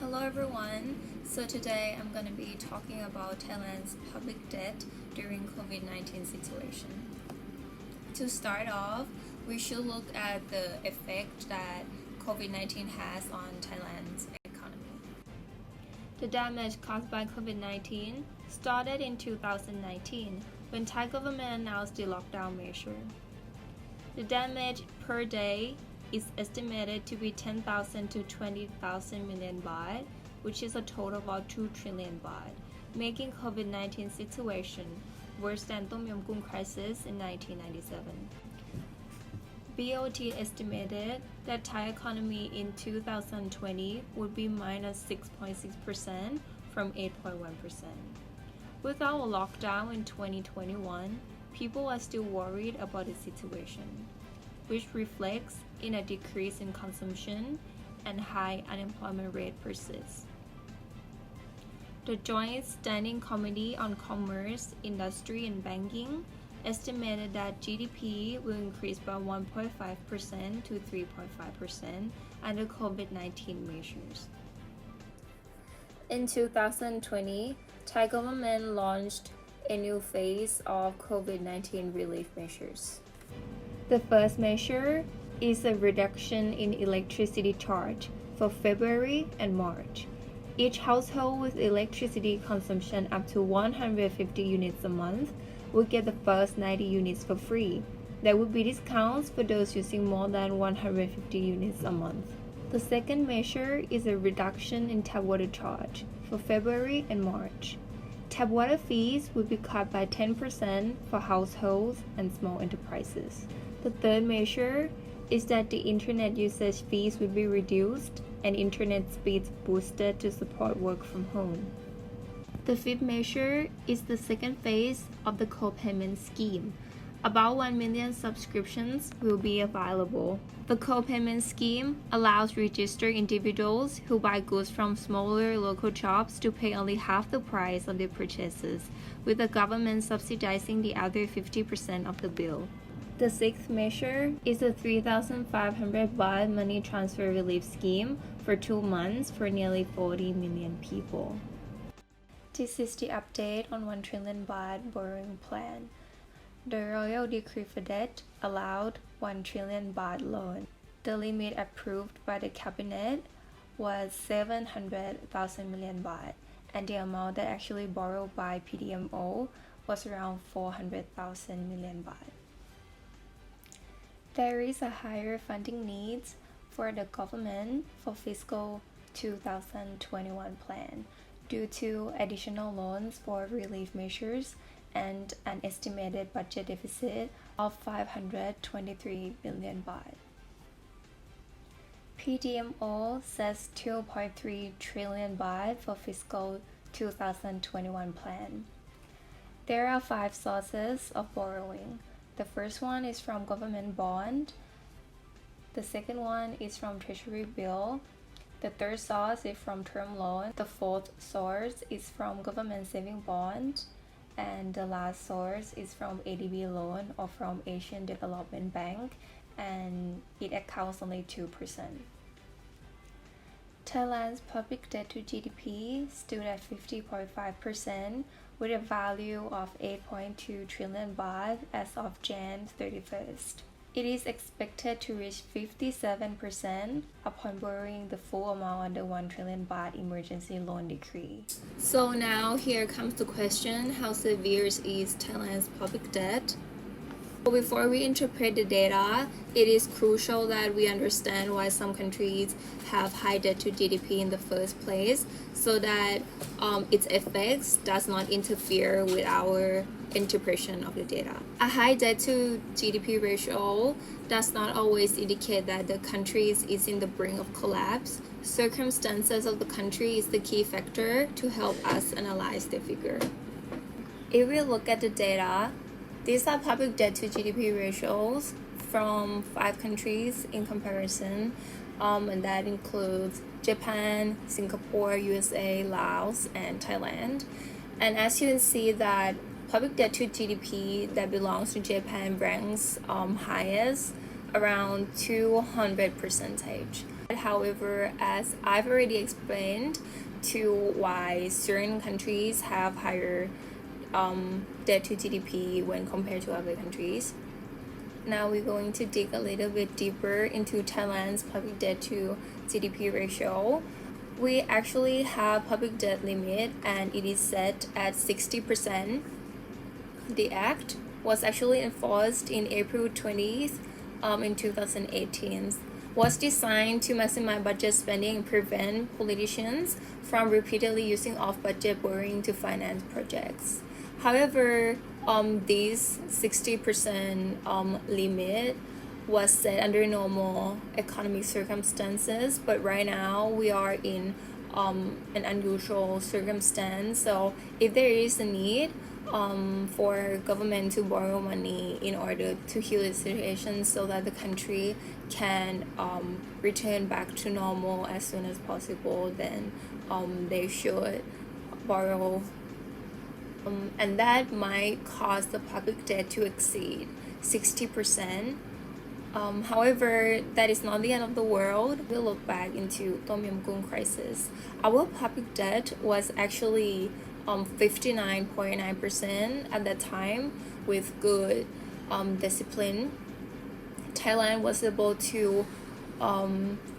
Hello everyone. So today I'm going to be talking about Thailand's public debt during COVID-19 situation. To start off, we should look at the effect that COVID-19 has on Thailand's economy. The damage caused by COVID-19 started in 2019 when Thai government announced the lockdown measure. The damage per day is estimated to be 10,000 to 20,000 million baht, which is a total of about 2 trillion baht, making COVID-19 situation worse than Tom Yum Goong crisis in 1997. BOT estimated that Thai economy in 2020 would be minus 6.6% from 8.1%. Without a lockdown in 2021, people are still worried about the situation, which reflects in a decrease in consumption and high unemployment rate persists. The Joint Standing Committee on Commerce, Industry and Banking estimated that GDP will increase by 1.5% to 3.5% under COVID-19 measures. In 2020, Thai government launched a new phase of COVID-19 relief measures. The first measure is a reduction in electricity charge for February and March. Each household with electricity consumption up to 150 units a month will get the first 90 units for free. There will be discounts for those using more than 150 units a month. The second measure is a reduction in tap water charge for February and March. Tap water fees will be cut by 10% for households and small enterprises. The third measure is that the internet usage fees will be reduced and internet speeds boosted to support work from home. The fifth measure is the second phase of the co-payment scheme. About 1 million subscriptions will be available. The co-payment scheme allows registered individuals who buy goods from smaller local shops to pay only half the price of their purchases, with the government subsidizing the other 50% of the bill. The sixth measure is a 3,500 baht money transfer relief scheme for 2 months for nearly 40 million people. This is the update on 1 trillion baht borrowing plan. The Royal Decree for Debt allowed 1 trillion baht loan. The limit approved by the cabinet was 700,000 million baht, and the amount that actually borrowed by PDMO was around 400,000 million baht. There is a higher funding needs for the government for fiscal 2021 plan due to additional loans for relief measures and an estimated budget deficit of 523 billion baht. PDMO says 2.3 trillion baht for fiscal 2021 plan. There are 5 sources of borrowing. The first one is from government bond. The second one is from treasury bill. The third source is from term loan. The fourth source is from government saving bond. And the last source is from ADB loan or from Asian Development Bank, and it accounts only 2%. Thailand's public debt to GDP stood at 50.5% with a value of 8.2 trillion baht as of Jan 31st. It is expected to reach 57% upon borrowing the full amount under 1 trillion baht emergency loan decree. So now here comes the question, how severe is Thailand's public debt? Before we interpret the data, it is crucial that we understand why some countries have high debt to GDP in the first place, so that its effects does not interfere with our interpretation of the data. A high debt to GDP ratio does not always indicate that the country is in the brink of collapse. Circumstances of the country is the key factor to help us analyze the figure. If we look at the data, these are public debt to GDP ratios from 5 countries in comparison, and that includes Japan, Singapore, USA, Laos, and Thailand. And as you can see that public debt to GDP that belongs to Japan ranks highest, around 200%. However, as I've already explained to why certain countries have higher debt to GDP when compared to other countries. Now we're going to dig a little bit deeper into Thailand's public debt to GDP ratio. We actually have public debt limit and it is set at 60%. The act was actually enforced in April 20th in 2018. Was designed to maximize budget spending and prevent politicians from repeatedly using off-budget borrowing to finance projects. However, this 60% limit was set under normal economic circumstances, but right now we are in an unusual circumstance. So if there is a need for government to borrow money in order to heal the situation so that the country can return back to normal as soon as possible, then they should borrow, and that might cause the public debt to exceed 60%. However, that is not the end of the world. We look back into Tom Yum Goong crisis. Our public debt was actually 59.9% at that time with good discipline. Thailand was able to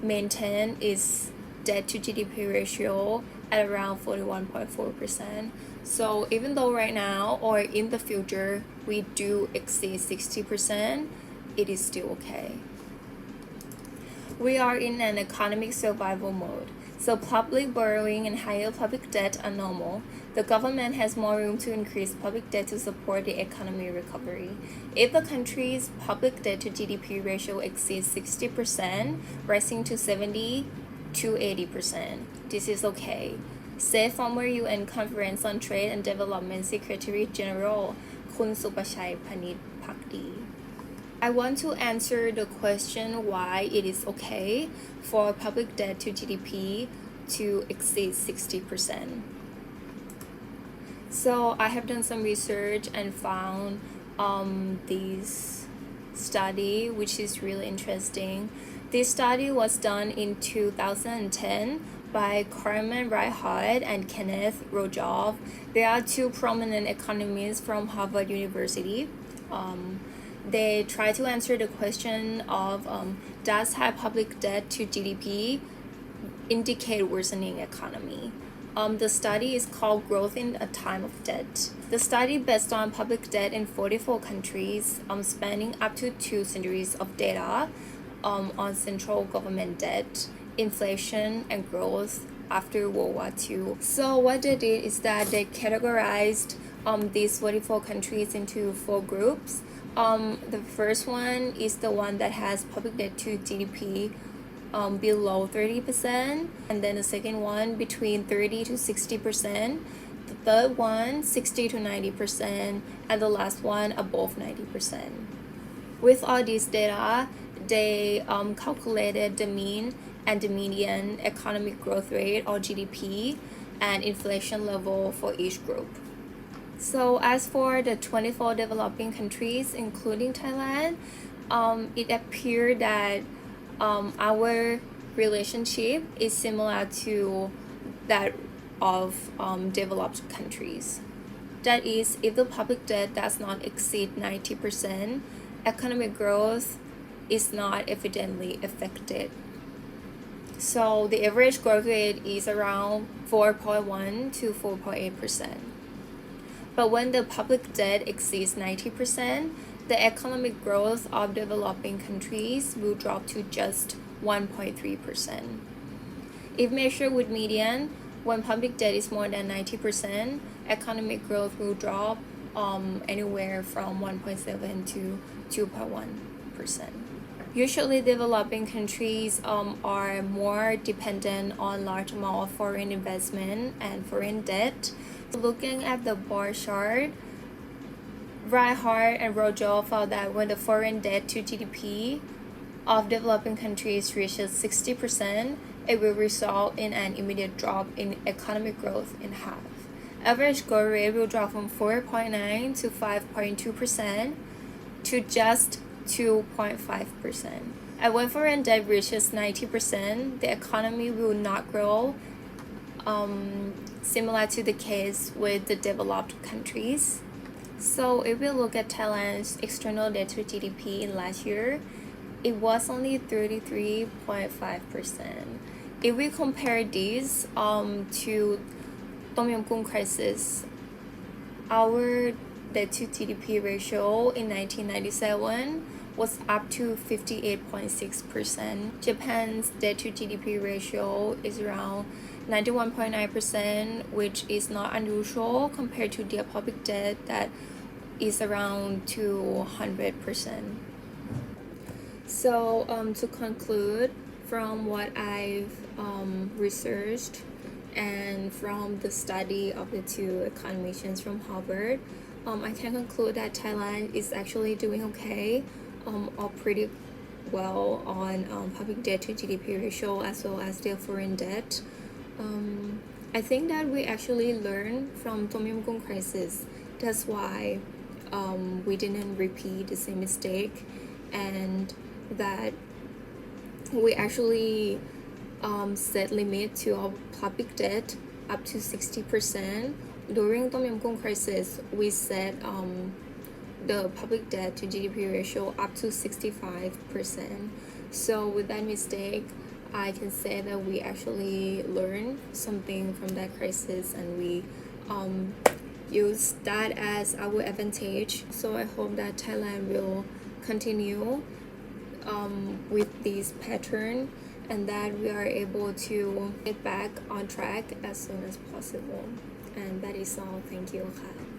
maintain its debt to GDP ratio at around 41.4%. So even though right now or in the future we do exceed 60%, it is still okay. We are in an economic survival mode. So public borrowing and higher public debt are normal. The government has more room to increase public debt to support the economy recovery. If the country's public debt to GDP ratio exceeds 60%, rising to 70 to 80%, this is okay, said former UN Conference on Trade and Development Secretary General Khun Supachai Panit Phakdi. I want to answer the question why it is okay for public debt to GDP to exceed 60%. So I have done some research and found this study, which is really interesting. This study was done in 2010 by Carmen Reihart and Kenneth Rogoff. They are two prominent economists from Harvard University. They try to answer the question of does high public debt to GDP indicate worsening economy? The study is called Growth in a Time of Debt. The study based on public debt in 44 countries, spanning up to 2 centuries of data on central government debt, inflation, and growth after World War II. So what they did is that they categorized these 44 countries into 4 groups. The first one is the one that has public debt to GDP below 30%, and then the second one between 30 to 60%, the third one 60 to 90%, and the last one above 90%. With all these data, they calculated the mean and the median economic growth rate or GDP and inflation level for each group. So as for the 24 developing countries, including Thailand, it appeared that our relationship is similar to that of developed countries. That is, if the public debt does not exceed 90%, economic growth is not evidently affected. So the average growth rate is around 4.1 to 4.8%. But when the public debt exceeds 90%, the economic growth of developing countries will drop to just 1.3%. If measured with median, when public debt is more than 90%, economic growth will drop anywhere from 1.7 to 2.1%. Usually developing countries are more dependent on large amount of foreign investment and foreign debt. Looking at the bar chart, Reihart and Rogoff found that when the foreign debt to GDP of developing countries reaches 60%, it will result in an immediate drop in economic growth in half. Average growth rate will drop from 4.9 to 5.2% to just 2.5%. And when foreign debt reaches 90%, the economy will not grow, similar to the case with the developed countries. So if we look at Thailand's external debt to GDP in last year, it was only 33.5%. If we compare this to Tom Yum Goong crisis, our debt to GDP ratio in 1997 was up to 58.6%. Japan's debt to GDP ratio is around 91.9%, which is not unusual compared to their public debt that is around 200%. So to conclude, from what I've researched and from the study of the two econometricians from Harvard, I can conclude that Thailand is actually doing okay, or pretty well on public debt to GDP ratio as well as their foreign debt. I think that we actually learned from Tom Yum Goong crisis. That's why we didn't repeat the same mistake, and that we actually set limit to our public debt up to 60%. During Tom Yum Goong crisis, we set the public debt to GDP ratio up to 65%. So with that mistake, I can say that we actually learned something from that crisis, and we use that as our advantage. So I hope that Thailand will continue with this pattern, and that we are able to get back on track as soon as possible. And that is all. Thank youค่ะ